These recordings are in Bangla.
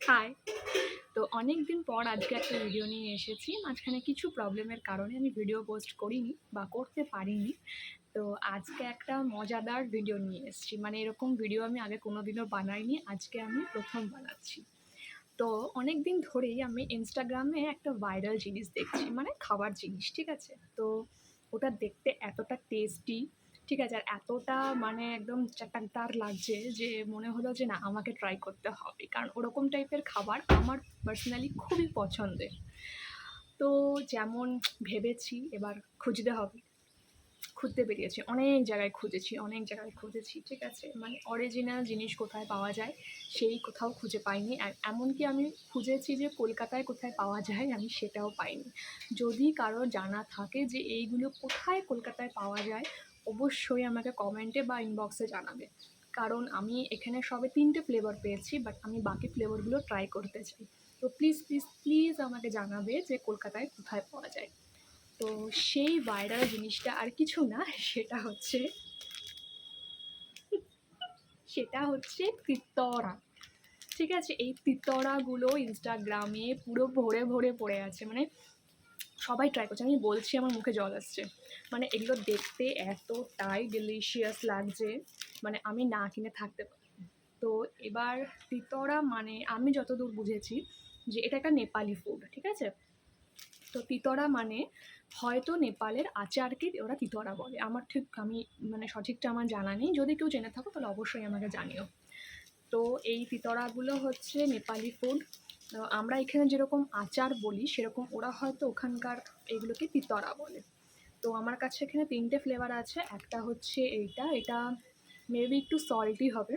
হাই। তো অনেক দিন পর আজকে একটা ভিডিও নিয়ে এসেছি। মাঝখানে কিছু প্রবলেমের কারণে আমি ভিডিও পোস্ট করিনি বা করতে পারিনি। তো আজকে একটা মজাদার ভিডিও নিয়ে এসেছি। মানে এরকম ভিডিও আমি আগে কোনোদিনও বানাইনি। আজকে আমি প্রথম বানাচ্ছি। তো অনেক দিন ধরেই আমি ইনস্টাগ্রামে একটা ভাইরাল জিনিস দেখছি, মানে খাবার জিনিস, ঠিক আছে? তো ওটা দেখতে এতটা টেস্টি, ঠিক আছে, আর এতটা মানে একদম চাটাকদার লাগছে যে মনে হলো যে না, আমাকে ট্রাই করতে হবে, কারণ ওরকম টাইপের খাবার আমার পার্সোনালি খুবই পছন্দের। তো যেমন ভেবেছি এবার খুঁজতে হবে, খুঁজতে বেরিয়েছি, অনেক জায়গায় খুঁজেছি, ঠিক আছে? মানে অরিজিনাল জিনিস কোথায় পাওয়া যায় সেই কোথাও খুঁজে পাইনি। আর এমনকি আমি খুঁজেছি যে কলকাতায় কোথায় পাওয়া যায়, আমি সেটাও পাইনি। যদি কারো জানা থাকে যে এইগুলো কোথায় কলকাতায় পাওয়া যায়, অবশ্যই আমাকে কমেন্টে বা ইনবক্সে জানাবে, কারণ আমি এখানে সবে 3টে ফ্লেভার পেয়েছি, বাট আমি বাকি ফ্লেভারগুলো ট্রাই করতে চাই। তো প্লিজ প্লিজ প্লিজ আমাকে জানাবে যে কলকাতায় কোথায় পাওয়া যায়। তো সেই ভাইরাল জিনিসটা আর কিছু না, সেটা হচ্ছে তিতরা। ঠিক আছে, এই তিতরাগুলো ইনস্টাগ্রামে পুরো ভরে ভরে পড়ে আছে, মানে সবাই ট্রাই করছে। আমি বলছি আমার মুখে জল আসছে। মানে এগুলো দেখতে এতটাই ডিলিশিয়াস লাগছে, মানে আমি না কিনে থাকতে পারি। তো এবার তিতরা মানে আমি যতদূর বুঝেছি যে এটা একটা নেপালি ফুড, ঠিক আছে? তো তিতরা মানে হয়তো নেপালের আচারকে ওরা তিতরা বলে। আমি মানে সঠিকটা আমার জানা নেই। যদি কেউ জেনে থাকো তাহলে অবশ্যই আমাকে জানিও। তো এই তিতরাগুলো হচ্ছে নেপালি ফুড। আমরা এখানে যেরকম আচার বলি সেরকম ওরা হয়তো ওখানকার এগুলোকে তিতরা বলে। তো আমার কাছে এখানে 3টে ফ্লেভার আছে। একটা হচ্ছে এটা মেবি একটু সল্টি হবে,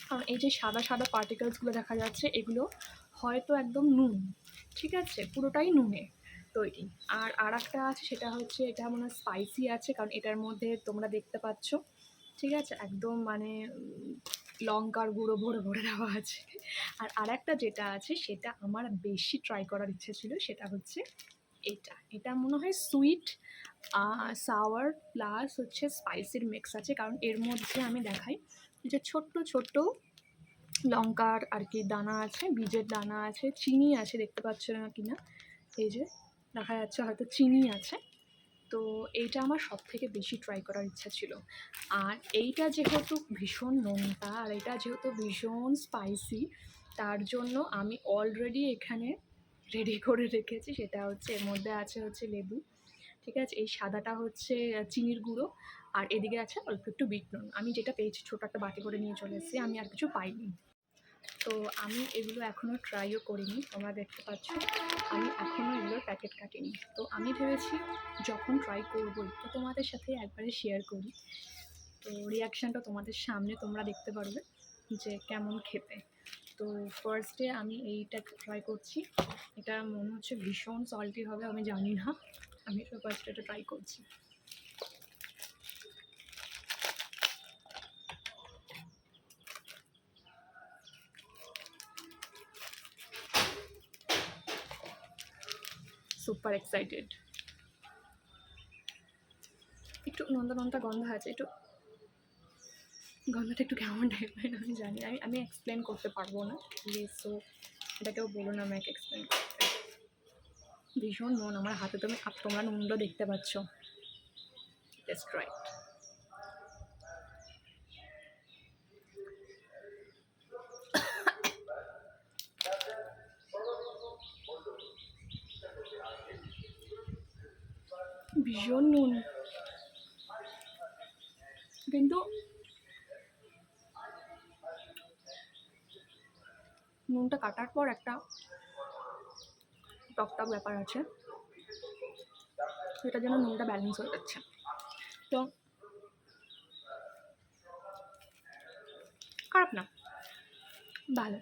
কারণ এই যে সাদা সাদা পার্টিকেলসগুলো দেখা যাচ্ছে এগুলো হয়তো একদম নুন, ঠিক আছে, পুরোটাই নুনে তৈরি। আর একটা আছে, সেটা হচ্ছে এটা মনে হয় স্পাইসি আছে, কারণ এটার মধ্যে তোমরা দেখতে পাচ্ছ, ঠিক আছে, একদম মানে লঙ্কার গুঁড়ো ভরে ভরে দেওয়া আছে। আর একটা যেটা আছে সেটা আমার বেশি ট্রাই করার ইচ্ছে ছিল, সেটা হচ্ছে এটা মনে হয় সুইট সাওয়ার প্লাস হচ্ছে স্পাইসির মিক্স আছে, কারণ এর মধ্যে আমি দেখাই যে ছোট্ট ছোট্ট লঙ্কার আর কি দানা আছে, বীজের দানা আছে, চিনি আছে, দেখতে পাচ্ছ না কি না, এই যে দেখা যাচ্ছে হয়তো চিনি আছে। তো এইটা আমার সবথেকে বেশি ট্রাই করার ইচ্ছা ছিল। আর এইটা যেহেতু ভীষণ নোনতা আর এটা যেহেতু ভীষণ স্পাইসি, তার জন্য আমি অলরেডি এখানে রেডি করে রেখেছি। সেটা হচ্ছে এর মধ্যে আছে হচ্ছে লেবু, ঠিক আছে, এই সাদাটা হচ্ছে চিনির গুঁড়ো, আর এদিকে আছে অল্প একটু বিট নুন। আমি যেটা পেয়েছি ছোটো একটা বাটি করে নিয়ে চলে এসেছি, আমি আর কিছু পাইনি। তো আমি এগুলো এখনও ট্রাইও করিনি, তোমরা দেখতে পাচ্ছ আমি এখনও এগুলোর প্যাকেট কাটিনি। তো আমি ভেবেছি যখন ট্রাই করবোই তো তোমাদের সাথে একবারে শেয়ার করি। তো রিয়াকশানটা তোমাদের সামনে তোমরা দেখতে পারবে যে কেমন খেতে। তো ফার্স্টে আমি এইটা ট্রাই করছি। এটা মনে হচ্ছে ভীষণ সল্টি হবে, আমি জানি না, আমি ফার্স্টে এটা ট্রাই করছি। Super excited. একটু নোনতা নোনতা গন্ধ আছে, একটু গন্ধটা একটু কেমন টাইপের আমি জানি, আমি এক্সপ্লেন করতে পারবো না প্লিজ। সো এটা কেউ বলো না আমাকে এক্সপ্লেন করতে। ভীষণ নুন, আমার হাতে তোমরা নুনটা দেখতে পাচ্ছ, জাস্ট রাইট। ভীষণ নুন, কিন্তু নুনটা কাটার পর একটা টকটক ব্যাপার আছে, সেটা যেন নুনটা ব্যালেন্স হয়ে যাচ্ছে। তো খারাপ না, ভালো।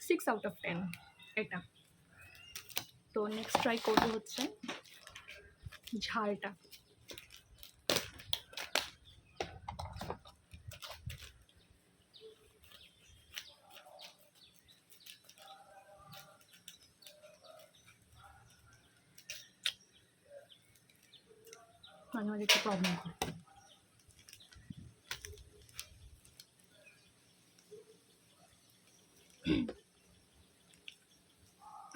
6/10 এটা। তো নেক্সট ট্রাই করবো হচ্ছে ঝালটা। মাঝে মাঝে একটু প্রবলেম করে।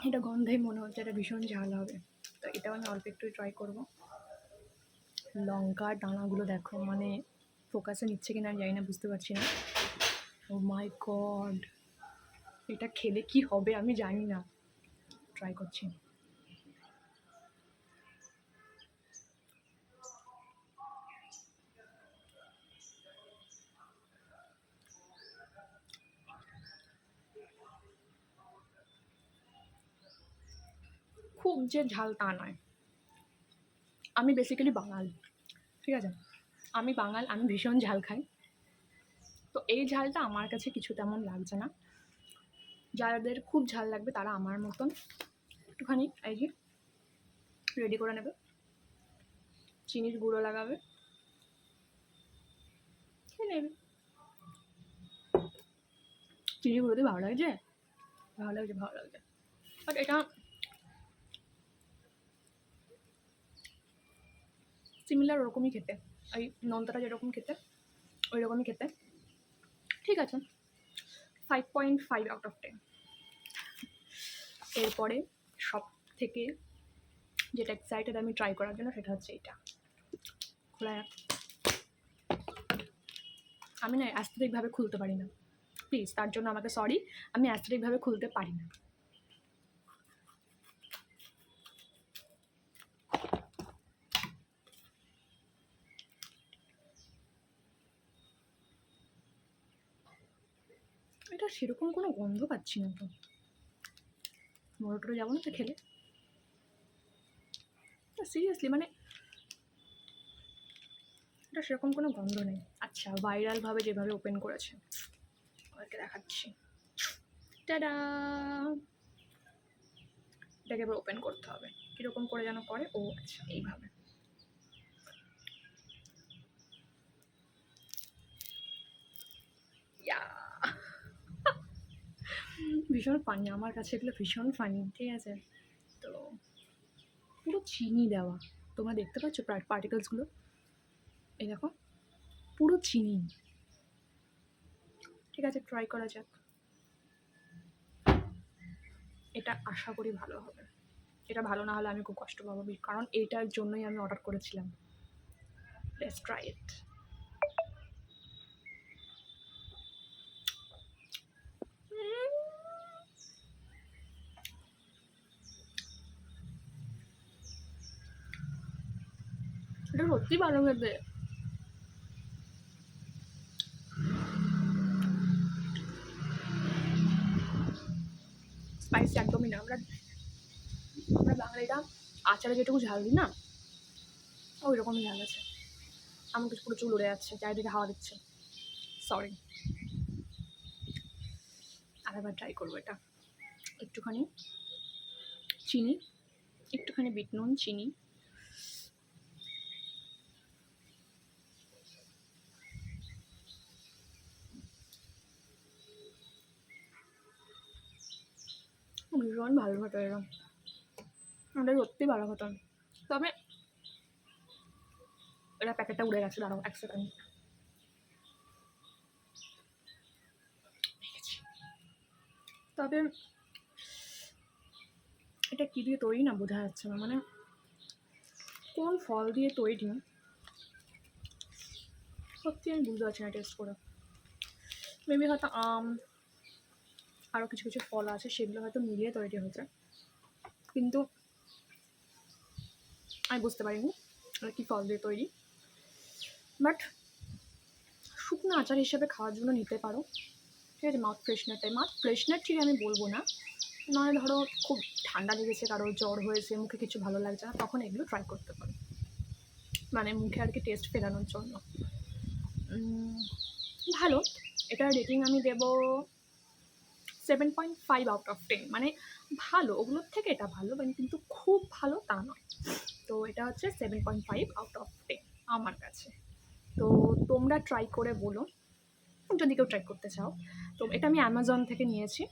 এটা গন্ধেই মনে হচ্ছে এটা ভীষণ ঝাল হবে, তো এটাও আমি অল্প একটু ট্রাই করবো। লঙ্কার দানাগুলো দেখো, মানে ফোকাসে নিচ্ছে কিনা জানি না, বুঝতে পারছি না। ও মাই গড, এটা খেলে কি হবে আমি জানি না, ট্রাই করছি। খুব যে ঝাল তা নয়, আমি বেসিক্যালি বাঙাল, ঠিক আছে, আমি বাঙাল, আমি ভীষণ ঝাল খাই, তো এই ঝালটা আমার কাছে কিছু তেমন লাগছে না। যাদের খুব ঝাল লাগবে তারা আমার মতন একটুখানি এই যে রেডি করে নেবে, চিনির গুঁড়ো লাগাবে, খেয়ে নেবে। চিনির গুঁড়ো দিয়ে ভালো লাগছে, ভালো লাগছে, ভালো লাগছে। বাট এটা সিমিলার ওরকমই খেতে, ওই নোনতাটা যেরকম খেতে ওই রকমই খেতে, ঠিক আছে। 5.5 আউট অফ 10। এরপরে সব থেকে যেটা এক্সাইটেড আমি ট্রাই করার জন্য সেটা হচ্ছে এটা খোলা। আমি না অ্যাস্থেটিকভাবে খুলতে পারি না, প্লিজ তার জন্য আমাকে সরি, আমি অ্যাস্থেটিকভাবে খুলতে পারি না। এটা সেরকম কোনো গন্ধ পাচ্ছি না তো, মোটরে যাবো না তো খেলে, সিরিয়াসলি মানে এটা সেরকম কোনো গন্ধ নেই। আচ্ছা, ভাইরালভাবে যেভাবে ওপেন করেছে ওদেরকে দেখাচ্ছি, টাডা, এটাকে এবার ওপেন করতে হবে, কীরকম করে যেন করে, ও আচ্ছা এইভাবে। ভীষণ ফানি, আমার কাছে এগুলো ভীষণ ফানি, ঠিক আছে। তো পুরো চিনি দেওয়া, তোমরা দেখতে পাচ্ছ পার্টিকেলসগুলো, এই দেখো পুরো চিনি, ঠিক আছে, ট্রাই করা যাক। এটা আশা করি ভালো হবে, এটা ভালো না হলে আমি খুব কষ্ট পাবো, কারণ এইটার জন্যই আমি অর্ডার করেছিলাম। Let's try it. এটা সত্যি ভালো খেতে, স্পাইসি একদমই না। আমরা বাঙালিরা আচারে যেটুকু ঝাল দিই না, ওই রকমই ঝাল আছে। আমার কিছু পুরো চুল উড়ে যাচ্ছে, চারিদিকে হাওয়া দিচ্ছে, সরি। আরেকবার ট্রাই করবো এটা। একটুখানি চিনি, একটুখানি বিট নুন, চিনি, ভীষণ ভালো হতো এরকম, ওটা সত্যি ভালো হতো। তবে এটা প্যাকেটটা উড়ে গেছে, দাঁড়াও 1 সেকেন্ড। তবে এটা কী দিয়ে তৈরি না বোঝা যাচ্ছে না, মানে কোন ফল দিয়ে তৈরি সত্যি আমি বুঝতে পারছি না টেস্ট করে। মেবি হয়তো আম, আরও কিছু কিছু ফল আছে সেগুলো হয়তো মিলিয়ে তৈরি হয়েছে, কিন্তু আমি বুঝতে পারিনি এটা কী ফল দিয়ে তৈরি। বাট শুকনো আচার হিসেবে খাওয়ার জন্য নিতে পারো, ঠিক আছে। মাউথ ফ্রেশনার ঠিক আমি বলবো না, নয় ধরো খুব ঠান্ডা লেগেছে, কারো জ্বর হয়েছে, মুখে কিছু ভালো লাগছে না, তখন এগুলো ট্রাই করতে পারো, মানে মুখে আর কি টেস্ট ফেরানোর জন্য। ভালো, এটার রেটিং আমি দেবো 7.5 আউট অফ 10, মানে ভালো, ওগুলোর থেকে এটা ভালো, মানে কিন্তু খুব ভালো তা নয়। তো এটা হচ্ছে 7.5 আউট অফ 10 আমার কাছে। তো তোমরা ট্রাই করে বলো যদি কেউ ট্রাই করতে চাও। তো এটা আমি অ্যামাজন থেকে নিয়েছি,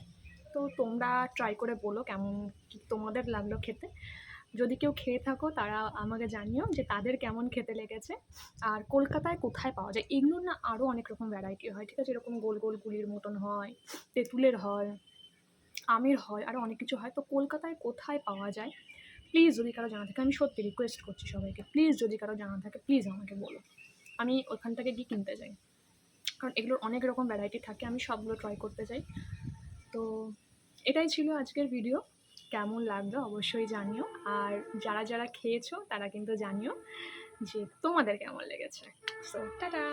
তো তোমরা ট্রাই করে বলো কেমন কি তোমাদের লাগলো খেতে। যদি কেউ খেয়ে থাকো তারা আমাকে জানিও যে তাদের কেমন খেতে লেগেছে। আর কলকাতায় কোথায় পাওয়া যায় এগুলোর না আরও অনেক রকম ভ্যারাইটি হয়, ঠিক আছে? এরকম গোল গোল গুলির মতন হয়, তেঁতুলের হয়, আমের হয়, আরও অনেক কিছু হয়। তো কলকাতায় কোথায় পাওয়া যায় প্লিজ যদি কারো জানা থাকে, আমি সত্যি রিকোয়েস্ট করছি সবাইকে, প্লিজ যদি কারো জানা থাকে প্লিজ আমাকে বলো, আমি ওখান থেকে গিয়ে কিনতে যাই। কারণ এগুলোর অনেক রকম ভ্যারাইটি থাকে, আমি সবগুলো ট্রাই করতে চাই। তো এটাই ছিল আজকের ভিডিও। কেমন লাগলো অবশ্যই জানিও। আর যারা যারা খেয়েছো তারা কিন্তু জানিও যে তোমাদের কেমন লেগেছে। So tata.